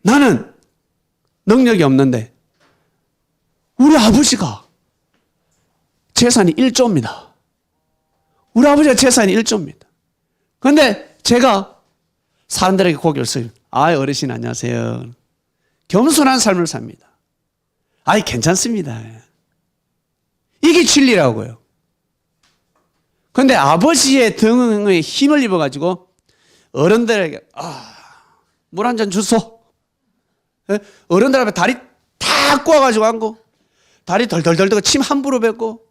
나는 능력이 없는데 우리 아버지가 재산이 1조입니다. 우리 아버지가 재산이 1조입니다. 그런데 제가 사람들에게 고개를 숙여, 아, 어르신 안녕하세요. 겸손한 삶을 삽니다. 아이, 괜찮습니다. 이게 진리라고요. 그런데 아버지의 등에 힘을 입어가지고 어른들에게, 물 한 잔 주소. 어른들 앞에 다리 탁 꼬아가지고 앉고, 다리 덜덜덜 들고 침 함부로 뱉고,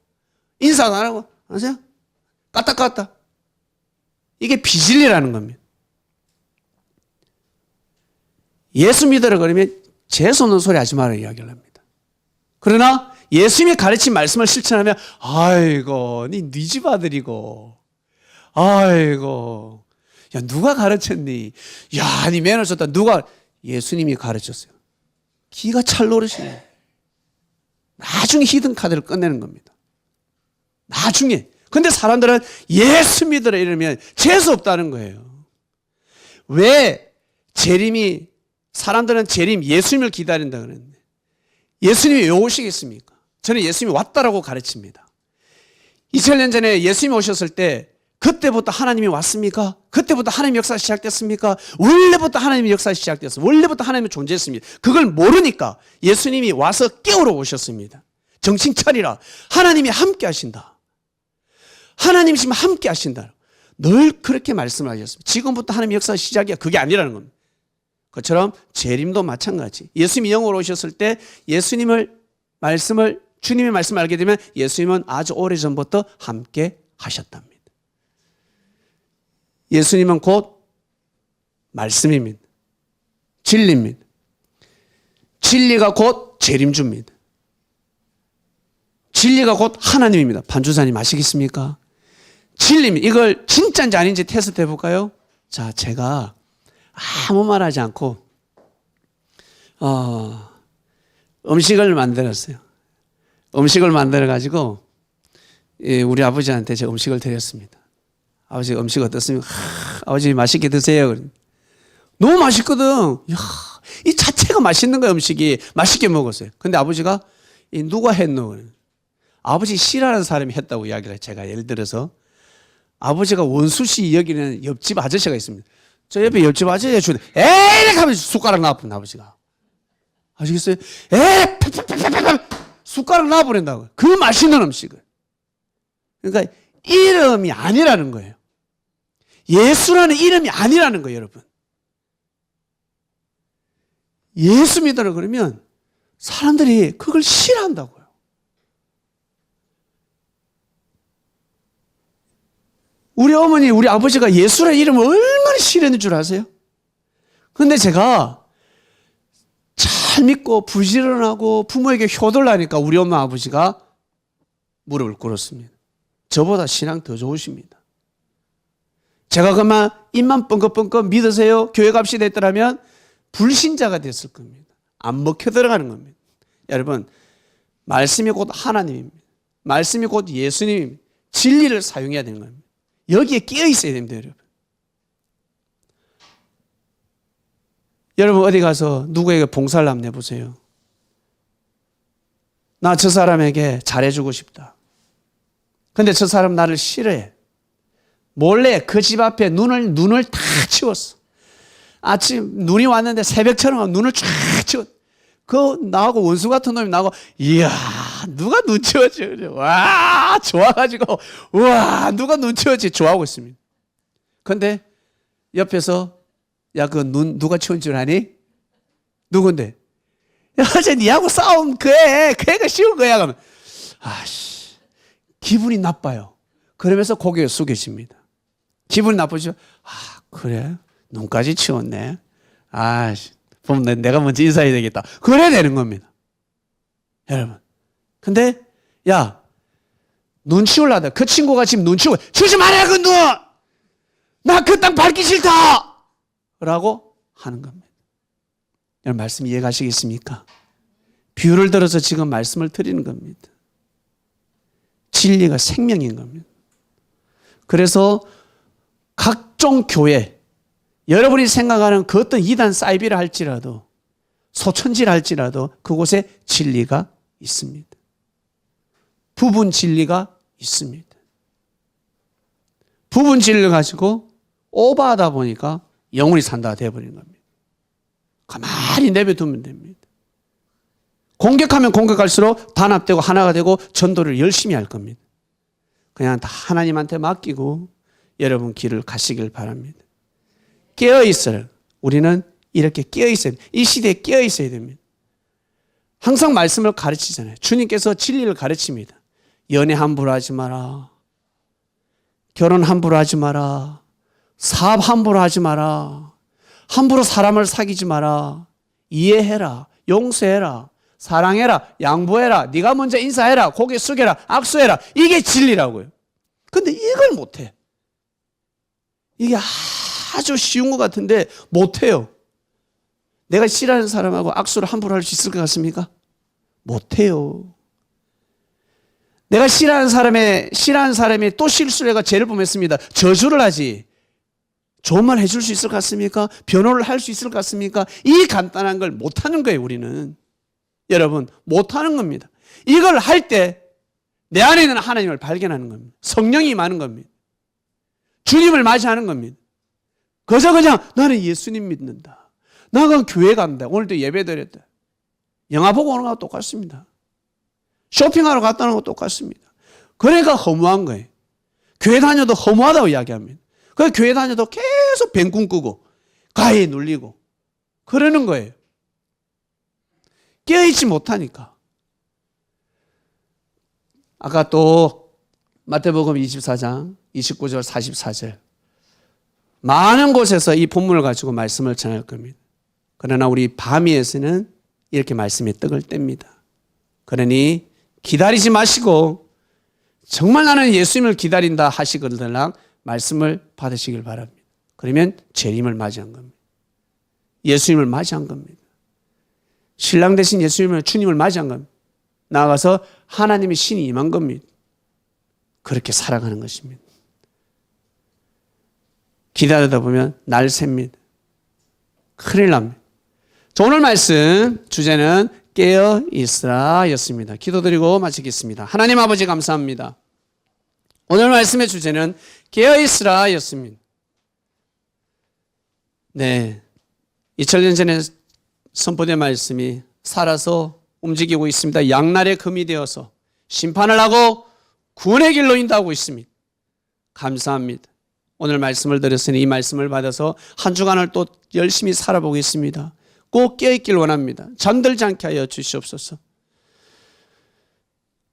인사도 안 하고, 아세요? 까딱까딱. 이게 비진리라는 겁니다. 예수 믿으라 그러면 재수 없는 소리 하지 말아야 이야기를 합니다. 그러나 예수님이 가르친 말씀을 실천하면, 아이고, 네 집 아들이고, 아이고, 야, 누가 가르쳤니? 야, 네 매너 좋다. 누가? 예수님이 가르쳤어요. 기가 찰 노릇이네. 나중에 히든 카드를 끝내는 겁니다. 나중에. 근데 사람들은 예수 믿으라 이러면 재수 없다는 거예요. 왜 사람들은 재림, 예수님을 기다린다 그랬는데 예수님이 왜 오시겠습니까? 저는 예수님이 왔다라고 가르칩니다. 2000년 전에 예수님이 오셨을 때 그때부터 하나님이 왔습니까? 그때부터 하나님의 역사가 시작됐습니까? 원래부터 하나님의 역사가 시작됐어요. 원래부터 하나님이 존재했습니다. 그걸 모르니까 예수님이 와서 깨우러 오셨습니다. 정신 차리라. 하나님이 함께 하신다. 하나님이 지금 함께 하신다. 늘 그렇게 말씀을 하셨습니다. 지금부터 하나님의 역사가 시작이야. 그게 아니라는 겁니다. 그처럼 재림도 마찬가지. 예수님이 영으로 오셨을 때 주님의 말씀을 알게 되면 예수님은 아주 오래전부터 함께 하셨답니다. 예수님은 곧 말씀입니다. 진리입니다. 진리가 곧 재림주입니다. 진리가 곧 하나님입니다. 판주사님 아시겠습니까? 진리입니다. 이걸 진짜인지 아닌지 테스트 해볼까요? 자, 제가 아무 말 하지 않고 음식을 만들었어요. 음식을 만들어가지고 우리 아버지한테 제가 음식을 드렸습니다. 아버지 음식 어떻습니까? 아버지 맛있게 드세요. 너무 맛있거든. 이야, 이 자체가 맛있는 거야. 음식이 맛있게 먹었어요. 근데 아버지가 누가 했노? 아버지 싫어하는 사람이 했다고 이야기를 해요. 제가 예를 들어서 아버지가 원수시 여기는 옆집 아저씨가 있습니다. 저 옆에 옆집 아저씨가 주는데 에이 이렇게 하면 숟가락 놔버린다. 아버지가 아시겠어요? 에이 숟가락 놔버린다고. 그 맛있는 음식을. 그러니까 이름이 아니라는 거예요. 예수라는 이름이 아니라는 거예요, 여러분. 예수 믿으라 그러면 사람들이 그걸 싫어한다고요. 우리 어머니, 우리 아버지가 예수라는 이름을 얼마나 싫어했는 줄 아세요? 그런데 제가 잘 믿고 부지런하고 부모에게 효도하니까 우리 엄마 아버지가 무릎을 꿇었습니다. 저보다 신앙 더 좋으십니다. 제가 그만 입만 뻥긋뻥긋 믿으세요. 교회 갑시다 했더라면 불신자가 됐을 겁니다. 안 먹혀 들어가는 겁니다. 여러분, 말씀이 곧 하나님입니다. 말씀이 곧 예수님입니다. 진리를 사용해야 되는 겁니다. 여기에 끼어 있어야 됩니다, 여러분. 여러분 어디 가서 누구에게 봉사를 한번 해보세요. 나 저 사람에게 잘해주고 싶다. 근데 저 사람 나를 싫어해. 몰래 그 집 앞에 눈을 다 치웠어. 아침 눈이 왔는데 새벽처럼 눈을 쫙 치웠어. 나하고 원수 같은 놈이 나하고, 이야, 누가 눈 치웠지? 와, 좋아가지고, 우와, 누가 눈 치웠지? 좋아하고 있습니다. 근데 옆에서, 야, 그 눈 누가 치운 줄 아니? 누군데? 야, 어제 니하고 싸움 그 애가 씌운 거야. 그러면, 아씨, 기분이 나빠요. 그러면서 고개를 숙이십니다. 기분이 나쁘죠? 아, 그래? 눈까지 치웠네. 아씨, 보면 내가 먼저 인사해야 되겠다. 그래야 되는 겁니다. 여러분. 근데, 야, 눈 치우려다. 그 친구가 지금 눈 치우고, 치우지 말아요, 그 눈! 나 그 땅 밟기 싫다! 라고 하는 겁니다. 여러분, 말씀 이해가시겠습니까? 비유를 들어서 지금 말씀을 드리는 겁니다. 진리가 생명인 겁니다. 그래서 각종 교회, 여러분이 생각하는 그 어떤 이단 사이비라 할지라도 소천지라 할지라도 그곳에 진리가 있습니다. 부분 진리가 있습니다. 부분 진리를 가지고 오버하다 보니까 영원히 산다 되어버리는 겁니다. 가만히 내버려두면 됩니다. 공격하면 공격할수록 단합되고 하나가 되고 전도를 열심히 할 겁니다. 그냥 다 하나님한테 맡기고 여러분 길을 가시길 바랍니다. 깨어있어요. 우리는 이렇게 깨어있어야 돼요. 이 시대에 깨어있어야 됩니다. 항상 말씀을 가르치잖아요. 주님께서 진리를 가르칩니다. 연애 함부로 하지 마라. 결혼 함부로 하지 마라. 사업 함부로 하지 마라. 함부로 사람을 사귀지 마라. 이해해라. 용서해라. 사랑해라. 양보해라. 네가 먼저 인사해라. 고개 숙여라. 악수해라. 이게 진리라고요. 근데 이걸 못해. 이게 아주 쉬운 것 같은데 못해요. 내가 싫어하는 사람하고 악수를 함부로 할 수 있을 것 같습니까? 못해요. 내가 싫어하는 사람이 또 실수를 해가 죄를 범했습니다. 저주를 하지. 좋은 말 해줄 수 있을 것 같습니까? 변호를 할 수 있을 것 같습니까? 이 간단한 걸 못하는 거예요, 우리는. 여러분, 못하는 겁니다. 이걸 할 때 내 안에 있는 하나님을 발견하는 겁니다. 성령이 임하는 겁니다. 주님을 맞이하는 겁니다. 그저 그냥 나는 예수님 믿는다. 나는 교회 간다. 오늘도 예배 드렸다. 영화 보고 오는 거하고 똑같습니다. 쇼핑하러 갔다는 것도 똑같습니다. 그러니까 허무한 거예요. 교회 다녀도 허무하다고 이야기합니다. 그래서 교회 다녀도 계속 뱅 꿈꾸고 가해에 눌리고 그러는 거예요. 깨어있지 못하니까. 아까 또 마태복음 24장 29절 44절 많은 곳에서 이 본문을 가지고 말씀을 전할 겁니다. 그러나 우리 밤위에서는 이렇게 말씀의 떡을 뗍니다. 그러니 기다리지 마시고 정말 나는 예수님을 기다린다 하시거든요. 말씀을 받으시길 바랍니다. 그러면 재림을 맞이한 겁니다. 예수님을 맞이한 겁니다. 신랑 대신 예수님을 주님을 맞이한 겁니다. 나아가서 하나님의 신이 임한 겁니다. 그렇게 살아가는 것입니다. 기다리다 보면 날 셉니다. 큰일 납니다. 자, 오늘 말씀 주제는 깨어 있으라 였습니다. 기도드리고 마치겠습니다. 하나님 아버지 감사합니다. 오늘 말씀의 주제는 깨어 있으라 였습니다. 네, 2000년 전에 선포된 말씀이 살아서 움직이고 있습니다. 양날의 금이 되어서 심판을 하고 구원의 길로 인도하고 있습니다. 감사합니다. 오늘 말씀을 들었으니 이 말씀을 받아서 한 주간을 또 열심히 살아보겠습니다. 꼭 깨어있길 원합니다. 잠들지 않게 하여 주시옵소서.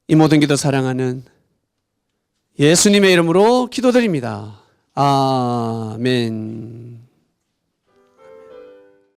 이 모든 기도 사랑하는 예수님의 이름으로 기도드립니다. 아멘.